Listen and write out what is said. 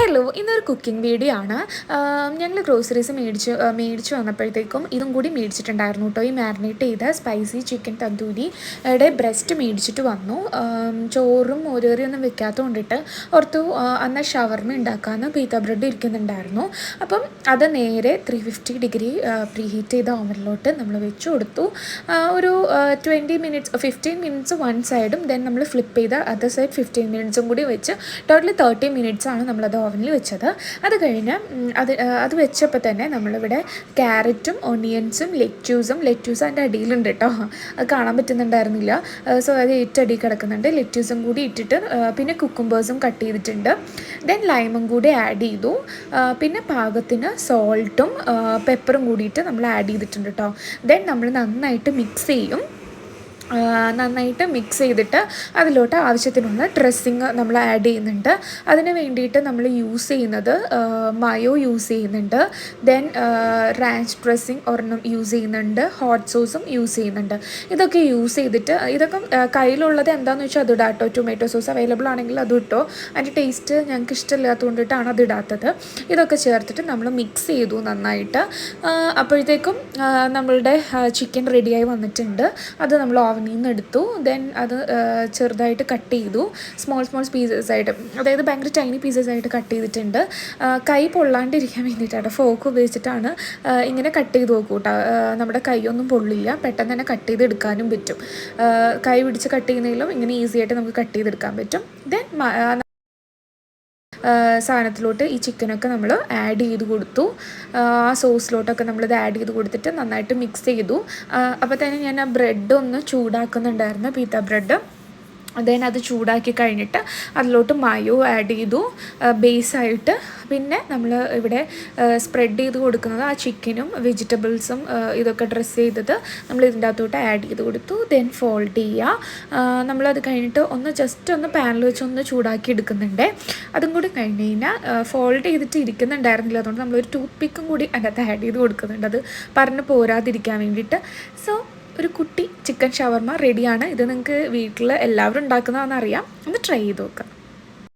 Hello, ഇന്നൊരു cooking video ആണ്. ഞങ്ങൾ ഗ്രോസറീസ് മേടിച്ച് വന്നപ്പോഴത്തേക്കും ഇതും കൂടി മേടിച്ചിട്ടുണ്ടായിരുന്നു കേട്ടോ. ഈ മാരിനേറ്റ് ചെയ്ത സ്പൈസി ചിക്കൻ തന്തൂരിയുടെ ബ്രസ്റ്റ് മേടിച്ചിട്ട് വന്നു. ചോറും മോരുകറിയൊന്നും വെക്കാത്ത കൊണ്ടിട്ട് ഓർത്തു അന്ന് ഷവർമ ഉണ്ടാക്കാമെന്ന്. പീത്ത ബ്രെഡ് ഇരിക്കുന്നുണ്ടായിരുന്നു. അപ്പം അത് നേരെ 350 ഡിഗ്രി പ്രീ ഹീറ്റ് ചെയ്ത ഓവനിലോട്ട് നമ്മൾ വെച്ച് കൊടുത്തു. ഒരു 15 മിനിറ്റ്സ് വൺ സൈഡും ദെൻ നമ്മൾ ഫ്ലിപ്പ് ചെയ്ത അതർ സൈഡ് 15 മിനിറ്റ്സും കൂടി വെച്ച് ടോട്ടലി 30 മിനിറ്റ്സ് ആണ് നമ്മളത് ഓവനിൽ വെച്ചത്. അത് കഴിഞ്ഞ് അത് വെച്ചപ്പോൾ തന്നെ നമ്മളിവിടെ ക്യാരറ്റും ഒണിയൻസും ലെറ്റ്യൂസ് അതിൻ്റെ അടിയിലുണ്ട് കേട്ടോ. അത് കാണാൻ പറ്റുന്നുണ്ടായിരുന്നില്ല. സോ അത് ഏറ്റടി കിടക്കുന്നുണ്ട്. ലെറ്റ്യൂസും കൂടി ഇട്ടിട്ട് പിന്നെ കുക്കുംബേഴ്സും കട്ട് ചെയ്തിട്ടുണ്ട്. ദെൻ ലൈമും കൂടി ആഡ് ചെയ്തു. പിന്നെ പാകത്തിന് സോൾട്ടും പെപ്പറും കൂടിയിട്ട് നമ്മൾ ആഡ് ചെയ്തിട്ടുണ്ട് കേട്ടോ. ദെൻ നമ്മൾ നന്നായിട്ട് മിക്സ് ചെയ്തിട്ട് അതിലോട്ട് ആവശ്യത്തിനുള്ള ഡ്രസ്സിങ് നമ്മൾ ആഡ് ചെയ്യുന്നുണ്ട്. അതിന് വേണ്ടിയിട്ട് നമ്മൾ യൂസ് ചെയ്യുന്നത് മയോ യൂസ് ചെയ്യുന്നുണ്ട്. ദെൻ റാഞ്ച് ഡ്രസ്സിങ് ഒരെണ്ണം യൂസ് ചെയ്യുന്നുണ്ട്. ഹോട്ട് സോസും യൂസ് ചെയ്യുന്നുണ്ട്. ഇതൊക്കെ യൂസ് ചെയ്തിട്ട് ഇതൊക്കെ കയ്യിലുള്ളത് എന്താണെന്ന് വെച്ചാൽ അത് ഇടാം കേട്ടോ. ടൊമാറ്റോ സോസ് അവൈലബിൾ ആണെങ്കിൽ അത് ഇട്ടോ. അതിൻ്റെ ടേസ്റ്റ് ഞങ്ങൾക്ക് ഇഷ്ടമില്ലാത്തത് കൊണ്ടിട്ടാണ് അത് ഇടാത്തത്. ഇതൊക്കെ ചേർത്തിട്ട് നമ്മൾ മിക്സ് ചെയ്തു നന്നായിട്ട്. അപ്പോഴത്തേക്കും നമ്മളുടെ ചിക്കൻ റെഡിയായി വന്നിട്ടുണ്ട്. അത് നമ്മൾ ഓവനിൽ നിന്ന് എടുത്തു. ദെൻ അത് ചെറുതായിട്ട് കട്ട് ചെയ്തു. സ്മോൾ പീസസ് ആയിട്ട്, അതായത് ഭയങ്കര ടൈനി പീസസ് ആയിട്ട് കട്ട് ചെയ്തിട്ടുണ്ട്. കൈ പൊള്ളാണ്ടിരിക്കാൻ വേണ്ടിയിട്ടാണ് ഫോക്ക് ഉപയോഗിച്ചിട്ടാണ് ഇങ്ങനെ കട്ട് ചെയ്ത് നോക്കൂ കേട്ടോ. നമ്മുടെ കൈയൊന്നും പൊള്ളില്ല. പെട്ടെന്ന് തന്നെ കട്ട് ചെയ്തെടുക്കാനും പറ്റും. കൈ പിടിച്ച് കട്ട് ചെയ്യുന്നതിലും ഇങ്ങനെ ഈസി ആയിട്ട് നമുക്ക് കട്ട് ചെയ്തെടുക്കാൻ പറ്റും. ദെൻ സാധനത്തിലോട്ട് ഈ ചിക്കനൊക്കെ നമ്മൾ ആഡ് ചെയ്ത് കൊടുത്തു. ആ സോസിലോട്ടൊക്കെ നമ്മളിത് ആഡ് ചെയ്ത് കൊടുത്തിട്ട് നന്നായിട്ട് മിക്സ് ചെയ്തു. അപ്പോൾ തന്നെ ഞാൻ ആ ബ്രെഡ് ഒന്ന് ചൂടാക്കുന്നുണ്ടായിരുന്നു, പീത്ത ബ്രെഡ്. ദെൻ അത് ചൂടാക്കി കഴിഞ്ഞിട്ട് അതിലോട്ട് മയോ ആഡ് ചെയ്തു ബേസായിട്ട്. പിന്നെ നമ്മൾ ഇവിടെ സ്പ്രെഡ് ചെയ്ത് കൊടുക്കുന്നത് ആ ചിക്കനും വെജിറ്റബിൾസും ഇതൊക്കെ ഡ്രസ്സ് ചെയ്തത് നമ്മൾ ഇതിൻ്റെ അകത്തോട്ട് ആഡ് ചെയ്ത് കൊടുത്തു. ദെൻ ഫോൾഡ് ചെയ്യുക. നമ്മളത് കഴിഞ്ഞിട്ട് ജസ്റ്റ് ഒന്ന് പാനിൽ വെച്ച് ഒന്ന് ചൂടാക്കി എടുക്കുന്നുണ്ട്. അതും കൂടി കഴിഞ്ഞ് കഴിഞ്ഞാൽ ഫോൾഡ് ചെയ്തിട്ട് ഇരിക്കുന്നുണ്ടായിരുന്നില്ല. അതുകൊണ്ട് നമ്മളൊരു ടൂത്ത് പിക്കും കൂടി അതിനകത്ത് ആഡ് ചെയ്ത് കൊടുക്കുന്നുണ്ട്, അത് പറഞ്ഞ് പോരാതിരിക്കാൻ വേണ്ടിയിട്ട്. സോ ഒരു കുട്ടി ചിക്കൻ ഷവർമ റെഡിയാണ്. ഇത് നിങ്ങൾക്ക് വീട്ടിൽ എല്ലാവരും ഉണ്ടാക്കുന്നതാണെന്നറിയാം. ഒന്ന് ട്രൈ ചെയ്ത് നോക്കാം.